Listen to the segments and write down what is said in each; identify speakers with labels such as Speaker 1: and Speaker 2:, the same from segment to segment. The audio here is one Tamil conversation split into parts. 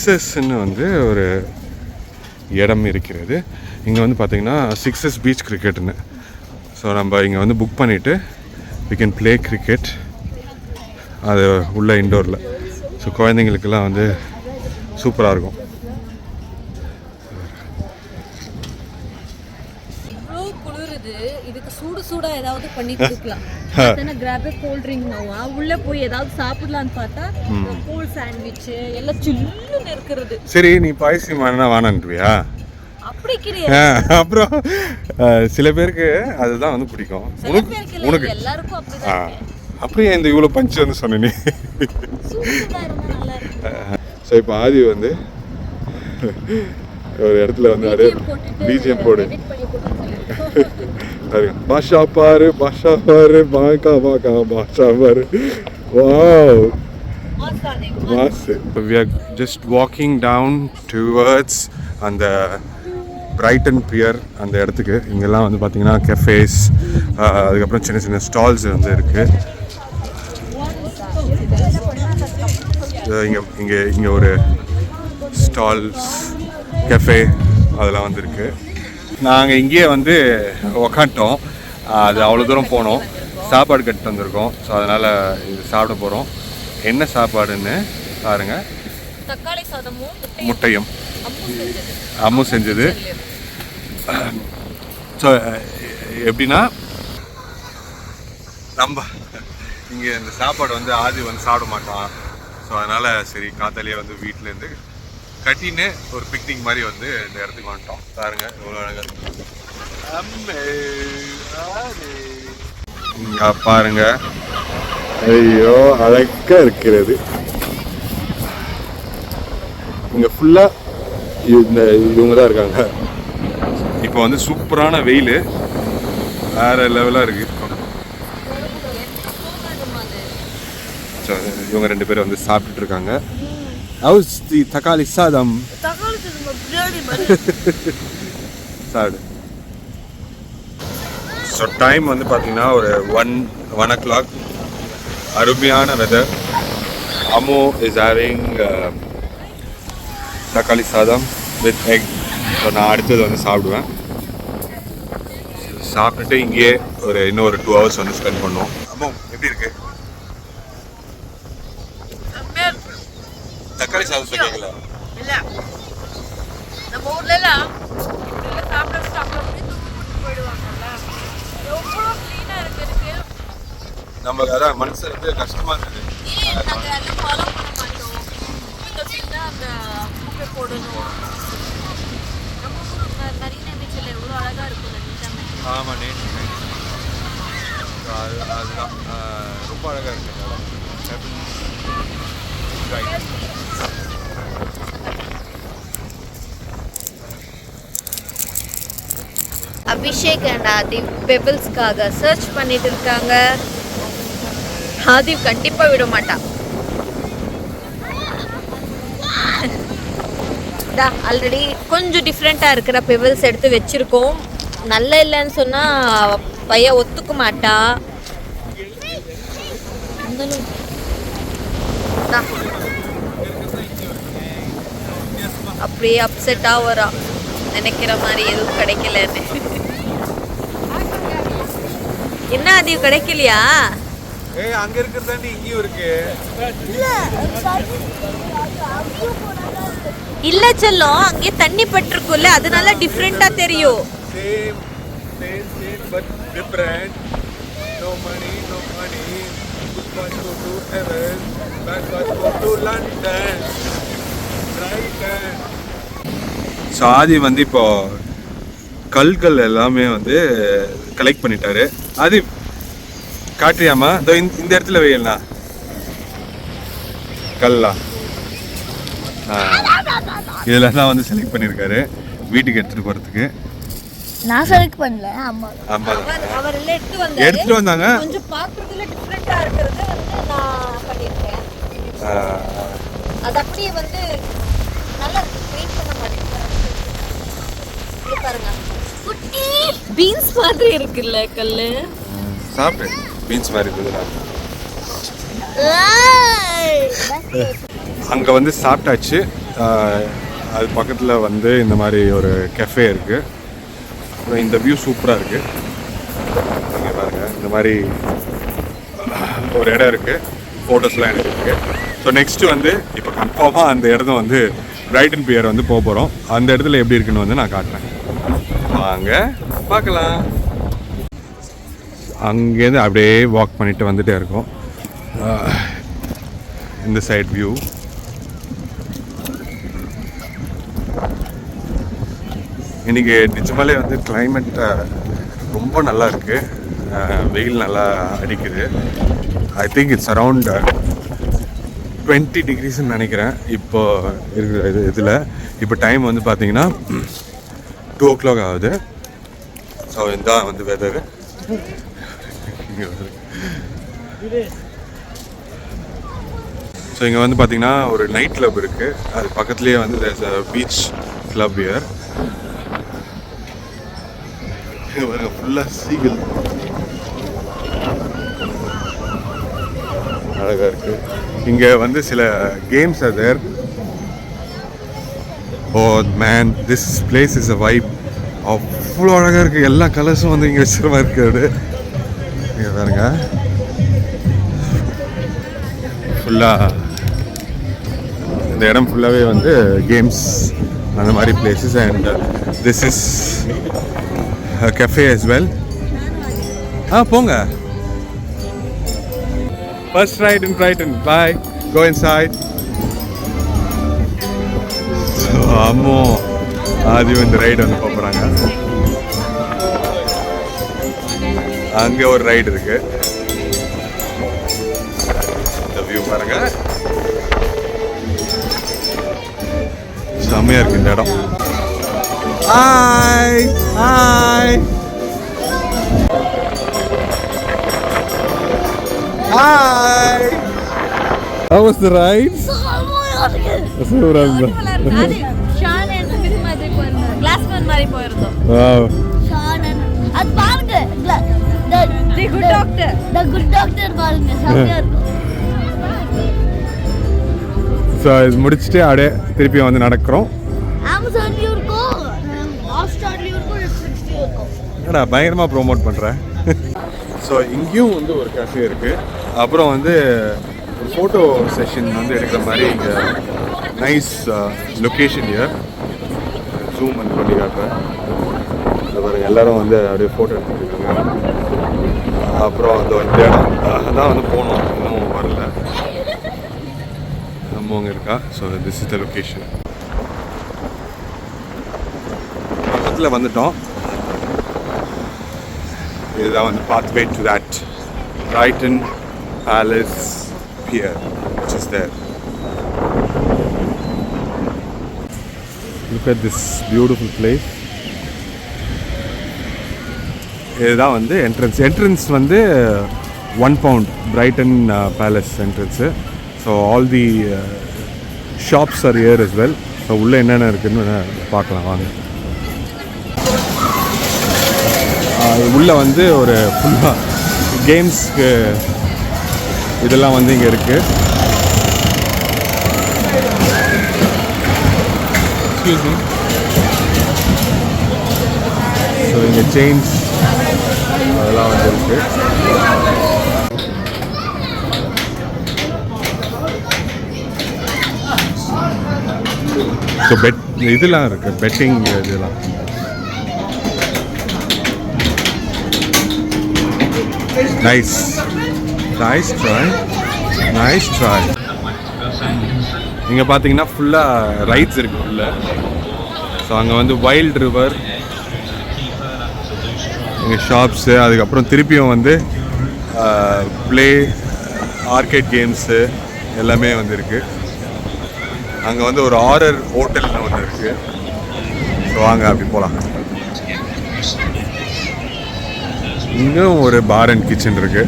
Speaker 1: சிக்ஸஸ்ன்னு வந்து ஒரு இடம் இருக்கிறது. இங்கே வந்து பார்த்திங்கன்னா சிக்ஸஸ் பீச் கிரிக்கெட்டுன்னு. ஸோ நம்ம இங்கே வந்து புக் பண்ணிவிட்டு we can play cricket அது உள்ள இண்டோரில். ஸோ குழந்தைங்களுக்கெல்லாம் வந்து சூப்பராக இருக்கும்.
Speaker 2: இதுக்கு சூடா ஏதாவது பண்ணி கொடுக்கலாம். அத்தனை கிராப் கோல்ட் ட்ரிங்க் உள்ள போய் ஏதாவது சாப்பிடலாம்னு பார்த்தா கூல் சாண்ட்விச் எல்லாம் சில்லுன்னு இருக்கிறது.
Speaker 1: சரி, நீ பாயசம் வானான்றியா?
Speaker 2: அப்படி கிடையாது.
Speaker 1: அப்புறம் சில பேருக்கு அதுதான் வந்து பிடிக்கும். உனக்கு
Speaker 2: எல்லாருக்கும் அப்படிதான்.
Speaker 1: அப்படியே இந்த இவ்வளோ பஞ்சு வந்து சொன்னே. ஸோ இப்போ ஆதி வந்து ஒரு இடத்துல வந்து அது பிஜிஎம் போடு. பாஷா பாரு பாஷா பாரு பாக்கா பாக்கா பாஷா பாரு. Wow, mass. We are just walking down towards அந்த பிரைட்டன் பியர் அந்த இடத்துக்கு. இங்கெல்லாம் வந்து பார்த்தீங்கன்னா கெஃபேஸ், அதுக்கப்புறம் சின்ன சின்ன ஸ்டால்ஸ் வந்து இருக்குது. இங்கே ஒரு ஸ்டால்ஸ் கெஃபே அதெல்லாம் வந்து இருக்குது. நாங்கள் இங்கேயே வந்து உக்காண்டோம். அது அவ்வளோ தூரம் போனோம், சாப்பாடு கட்டு வந்திருக்கோம். ஸோ அதனால் இது சாப்பிட போகிறோம். என்ன சாப்பாடுன்னு பாருங்கள்.
Speaker 2: தக்காளி சாதமும்
Speaker 1: முட்டையும் அம்மு செஞ்சது. ஸோ எப்படின்னா நம்ம இங்கே இந்த சாப்பாடு வந்து ஆதி வந்து சாப்பிட மாட்டான். ஸோ அதனால் சரி காத்தாலேயே வந்து வீட்டிலேருந்து கட்டின்னு ஒரு பிக்னிக் மாதிரி வந்து இந்த இடத்துக்கு வந்துட்டோம். பாருங்க எவ்வளோ அழகாக இருக்கு. இங்கே பாருங்க, ஐயோ அழகாக இருக்கிறது. இங்கே ஃபுல்லாக இவங்க தான் இருக்காங்க. இப்போ வந்து சூப்பரான வெயில், வேற லெவலாக இருக்கு. ஸோ இவங்க ரெண்டு பேரும் வந்து சாப்பிட்டுட்டு இருக்காங்க. ஹவுஸ் தி தக்காளி சாதம். சாப்பிடு. ஸோ டைம் வந்து பார்த்தீங்கன்னா ஒரு 1 o'clock. அருமையான வெதர். அம்மு இஸ் ஹேவிங் தக்காளி சாதம் வித் எக். ஸோ நான் அடுத்தது வந்து சாப்பிடுவேன். சாப்பிட்டுட்டு இங்கேயே இன்னொரு 2 hours வந்து ஸ்பெண்ட் பண்ணுவோம். அம்மு எப்படி இருக்கு? தக்காளி சாதத்தை கேட்கல.
Speaker 2: இல்ல, நம்ம ஊர்ல எல்லாம் சாப்பிட போயிடுவாங்கல்ல. எவ்வளோ க்ளீனா இருக்கு.
Speaker 1: நமக்கு அதான் மனசு வந்து கஷ்டமா இருக்குது.
Speaker 2: நாங்கள் அதை ஃபாலோ பண்ண மாட்டோம். தொட்டிங்கன்னா அந்த முட்டை போடணும். நம்ம ஊர் நிறைய பீச்சில் எவ்வளோ அழகாக இருக்கும்.
Speaker 1: ஆமாம், அதுதான் ரொம்ப அழகாக இருக்கு.
Speaker 2: அபிஷேக் அண்ட் ஆதிவ் பெபிள்ஸ்க்காக சர்ச் பண்ணிட்டு இருக்காங்க. ஆதிவ் கண்டிப்பா விட மாட்டான். ஆல்ரெடி கொஞ்சம் டிஃப்ரெண்டா இருக்கிற பெபிள்ஸ் எடுத்து வச்சிருக்கோம். நல்ல இல்லைன்னு சொன்னா பையன் ஒத்துக்க மாட்டா. அப்படியே அப்செட்டா வரா, நினைக்கிற மாதிரி எதுவும் கிடைக்கலன்னு. என்ன அது கிடைக்கலையா?
Speaker 1: அங்க இருக்கிறதாண்டி இங்கேயும் இருக்கு.
Speaker 2: இல்ல செல்லம், அங்கே தண்ணி பட்டிருக்குல்ல, அதனால டிஃப்ரெண்டா தெரியும்.
Speaker 1: ஸோ ஆதி வந்து இப்போ கல்கள் எல்லாமே வந்து கலெக்ட் பண்ணிட்டாரு. ஆதி காட்டுறியாமா? இந்த இடத்துல வெயில்னா கல்லா இதெல்லாம் தான் வந்து செலக்ட் பண்ணியிருக்காரு வீட்டுக்கு எடுத்துட்டு போறதுக்கு.
Speaker 3: நான் செலக்ட் பண்ணல, அம்மா.
Speaker 2: அவர் எல்லாம்
Speaker 1: எடுத்துட்டு வந்தாங்க.
Speaker 2: கொஞ்சம் பார்க்கிறதுல டிஃபரண்டா இருக்குது வந்து நான் பண்ணிருக்கேன். அது அப்படியே வந்து நல்லா வெயிட் பண்ண மாட்டேங்குது. பாருங்க, குட்டி பீன்ஸ் மாதிரி இருக்குல்ல கல்லு.
Speaker 1: சாப்பிடு, பீன்ஸ் மாதிரி இருக்குதுடா. அங்கே வந்து சாப்பிட்டாச்சு. அது பக்கத்தில் வந்து இந்த மாதிரி ஒரு கெஃபே இருக்குது. அப்புறம் இந்த வியூ சூப்பராக இருக்குது. இங்கே பாருங்கள், இந்த மாதிரி ஒரு இடம் இருக்குது, ஃபோட்டோஸ்லாம் எனக்கு இருக்குது. ஸோ நெக்ஸ்ட்டு வந்து இப்போ கன்ஃபார்மாக அந்த இடம் வந்து பிரைட்டன் பியர் வந்து போக போகிறோம். அந்த இடத்துல எப்படி இருக்குன்னு வந்து நான் காட்டுறேன், வாங்க பார்க்கலாம். அங்கேருந்து அப்படியே வாக் பண்ணிட்டு வந்துகிட்டே இருக்கோம். இந்த சைட் வியூ இன்றைக்கி நிஜமாலே வந்து கிளைமேட் ரொம்ப நல்லா இருக்குது. வெயில் நல்லா அடிக்குது. ஐ திங்க் இட்ஸ் அரவுண்ட் 20 டிகிரிஸ்ன்னு நினைக்கிறேன் இப்போ இருக்கிற இதில். இப்போ டைம் வந்து பார்த்தீங்கன்னா 2 o'clock ஆகுது. ஸோ இதுதான் வந்து வெதரு. ஸோ இங்கே வந்து பார்த்தீங்கன்னா ஒரு நைட் கிளப் இருக்குது. அது பக்கத்துலேயே வந்து there's a beach club here. ஃபுல்லாக சீகல் அழகாக இருக்குது. இங்கே வந்து சில games are there. Oh man, this place is a vibe. அவ்வளோ அழகாக இருக்குது. எல்லா கலர்ஸும் வந்து இங்கே வச்சுற மாதிரி இருக்குது. இங்கே பாருங்க, ஃபுல்லாக இந்த இடம் ஃபுல்லாகவே வந்து கேம்ஸ் அந்த மாதிரி places. And this is cafe as well. போங்க. First ride in Brighton. Bye. Go inside. அம்மோ ஆதி வந்து ரைடு வந்து போகிறாங்க. அங்கே ஒரு ரைடு இருக்கு. இந்த வியூ பாருங்க, செம்மையா இருக்கு இந்த இடம். Hi! Hi! Hi! How was the ride? சூப்பரா இருந்தது.
Speaker 2: அது ஷான் அண்ட் ஸ்மித் மாதிரி போயிருந்தோம். கிளாஸ் மேன் மாதிரி போயிருந்தோம்.
Speaker 1: Wow.
Speaker 3: அது பாருங்க,
Speaker 2: the good doctor.
Speaker 3: the good doctor பாருங்க, செமையா இருக்கும்.
Speaker 1: ஸோ இது முடிச்சுட்டு அப்படியே திருப்பி வந்து நடக்கிறோம்.
Speaker 3: அமேசான்லயும் இருக்கும், ஹாட்ஸ்டார்லயும் இருக்கும், நெட்ஃபிளிக்ஸ்லயும் இருக்கும்.
Speaker 1: என்னடா பயங்கரமாக ப்ரோமோட் பண்ணுறேன். ஸோ இங்கேயும் வந்து ஒரு கேஃபே இருக்குது. அப்புறம் வந்து ஒரு ஃபோட்டோ செஷன் வந்து எடுக்கிற மாதிரி இங்கே நைஸ் லொக்கேஷன் இயர். ஜூம் பண்ணி காட்டுறேன். இந்த பாருங்க, எல்லோரும் வந்து அப்படியே ஃபோட்டோ எடுத்துருக்காங்க. அப்புறம் அந்த ஒரு இடம் அதான் வந்து போனோம், இன்னும் வரல. நம்ம அங்கே இருக்கா. So this is the location. பக்கத்தில் வந்துட்டோம். இதுதான் வந்து pathway to that Brighton Palace Pier, which is there. Look at this beautiful place. இதுதான் வந்து என்ட்ரன்ஸ் வந்து £1 Brighton Palace entrance. So all the shops are here as well. So உள்ளே என்னென்ன இருக்குன்னு பார்க்கலாம் வாங்க. உள்ளே வந்து ஒரு ஃபுல்லாக கேம்ஸ்க்கு இதெல்லாம் வந்து இங்கே இருக்குது. Excuse me. ஸோ இங்கே செயின்ஸ் அதெல்லாம் வந்து இருக்குது. ஸோ இதெல்லாம் இருக்குது, பெட்டிங் இதெல்லாம். Nice try. இங்கே பார்த்தீங்கன்னா ஃபுல்லாக ரைட்ஸ் இருக்குது உள்ள. ஸோ அங்கே வந்து வைல்ட் ரிவர், இங்கே ஷாப்ஸு, அதுக்கப்புறம் திருப்பியும் வந்து ப்ளே ஆர்கேட் கேம்ஸு எல்லாமே வந்து இருக்குது. அங்கே வந்து ஒரு ஹாரர் ஹோட்டல்னு ஒன்று இருக்குது. ஸோ வாங்க அப்படி போகலாம். இங்கேயும் ஒரு பார் அண்ட் கிச்சன் இருக்கு.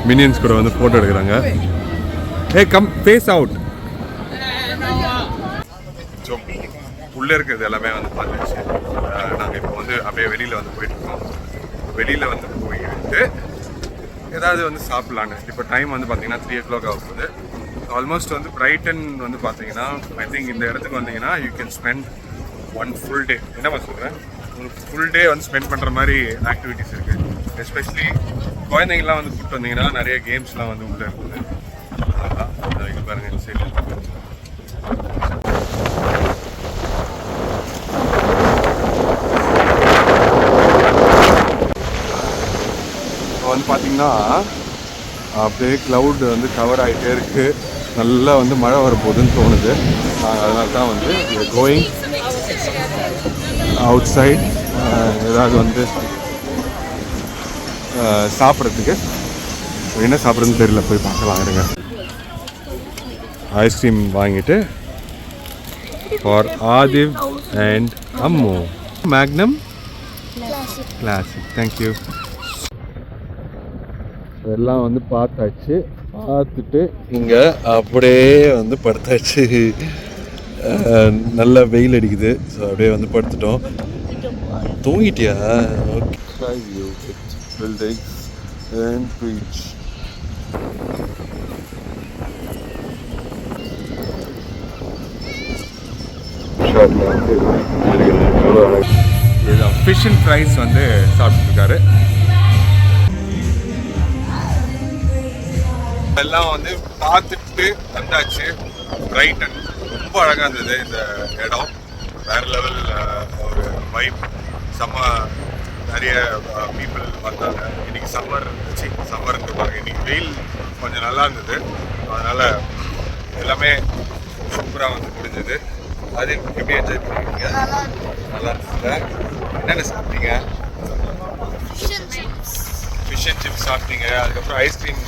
Speaker 1: மினியன்ஸ் கூட வந்து ஃபோட்டோ எடுக்கிறாங்க. ஏ கம் ஃபேஸ் அவுட். ஸோ உள்ளே இருக்கிறது எல்லாமே வந்து பார்த்துச்சு. நாங்கள் இப்போ வந்து அப்படியே வெளியில் வந்து போயிட்டுருக்கோம். வெளியில் வந்து போயிட்டு ஏதாவது வந்து சாப்பிட்லான்னு. இப்போ டைம் வந்து பார்த்தீங்கன்னா 3 o'clock ஆகுது. ஆல்மோஸ்ட் வந்து பிரைட்டன் வந்து பார்த்தீங்கன்னா ஐ திங்க் இந்த இடத்துக்கு வந்தீங்கன்னா you can spend one full day. என்னம்மா சொல்கிறேன், ஒரு ஃபுல் டே வந்து ஸ்பெண்ட் பண்ணுற மாதிரி ஆக்டிவிட்டீஸ் இருக்குது. எஸ்பெஷலி குழந்தைங்கள்லாம் வந்து கூப்பிட்டு வந்தீங்கன்னா நிறைய கேம்ஸ்லாம் வந்து உள்ளே இருக்குது. அதான் இது பாருங்கள் இந்த சைடில். இப்போ வந்து பார்த்தீங்கன்னா அப்படியே க்ளவுட் வந்து கவர் ஆகிட்டே இருக்குது. நல்லா வந்து மழை வரப்போகுதுன்னு தோணுது. அதனால தான் வந்து கோயிங் அவுட் சைட் ஏதாவது வந்து சாப்பிட்றதுக்கு. என்ன சாப்பிட்றதுன்னு தெரியல, போய் பார்க்கலாம் இருங்க. ஐஸ்கிரீம் வாங்கிட்டு for Aadhiv and Ammu. Magnum classic. Thank you. எல்லாம் வந்து பார்த்தாச்சு. பார்த்துட்டு இங்கே அப்படியே வந்து படுத்தாச்சு. நல்ல வெயில் அடிக்குது. ஸோ அப்படியே வந்து படுத்துட்டோம். தூங்கிட்டியா? Okay. Buildings and beach. Fish and fries வந்து சாப்பிட்டுருக்காரு. எல்லாம் வந்து பார்த்துட்டு வந்தாச்சு. பிரைட்டன் ரொம்ப அழகாக இருந்தது. இந்த இடம் வேற லெவல் ஒரு வைப். செம்ம நிறைய பீப்புள் வந்தாங்க. இன்னைக்கு சம்மர்ன்னு பாருங்க. இன்னைக்கு வெயில் கொஞ்சம் நல்லா இருந்தது. அதனால எல்லாமே சூப்பராக வந்து முடிஞ்சது. அது எப்படி என்ஜாய் பண்ணிருக்கீங்க? நல்லா இருந்துச்சுல. என்னென்ன சாப்பிட்டீங்க? ஃபிஷ் அண்ட் சிப்ஸ் சாப்பிட்டீங்க. அதுக்கப்புறம் ஐஸ்கிரீம்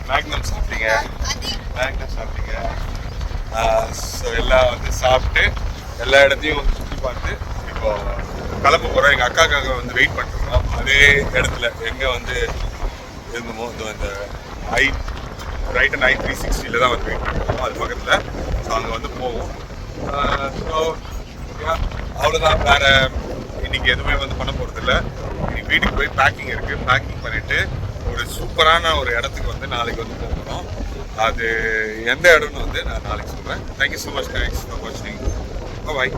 Speaker 1: மேக்னம் சாப்பிட்டீங்க. ஸோ எல்லாம் வந்து சாப்பிட்டு எல்லா இடத்தையும் வந்து சுற்றி பார்த்து இப்போ கிளம்ப போகிறோம். எங்கள் அக்காக்காக வந்து வெயிட் பண்ணிருக்கோம். அதே இடத்துல எங்கே வந்து இருந்தோமோ இந்த பிரைட்டன் I360 தான் வந்து வெயிட் பண்ணிருக்கோம். அது பக்கத்தில். ஸோ அங்கே வந்து போவோம். ஸோ அவ்வளோதான். வேறு இன்னைக்கு எதுவுமே வந்து பண்ண போகிறதில்ல. இன்னைக்கு வீட்டுக்கு போய் பேக்கிங் இருக்குது. பேக்கிங் பண்ணிவிட்டு ஒரு சூப்பரான ஒரு இடத்துக்கு வந்து நாளைக்கு வந்து போகணும். அது எந்த இடம்னு வந்து நான் நாளைக்கு சொல்கிறேன். Thank you so much. Thanks for வாட்சிங். பாய்.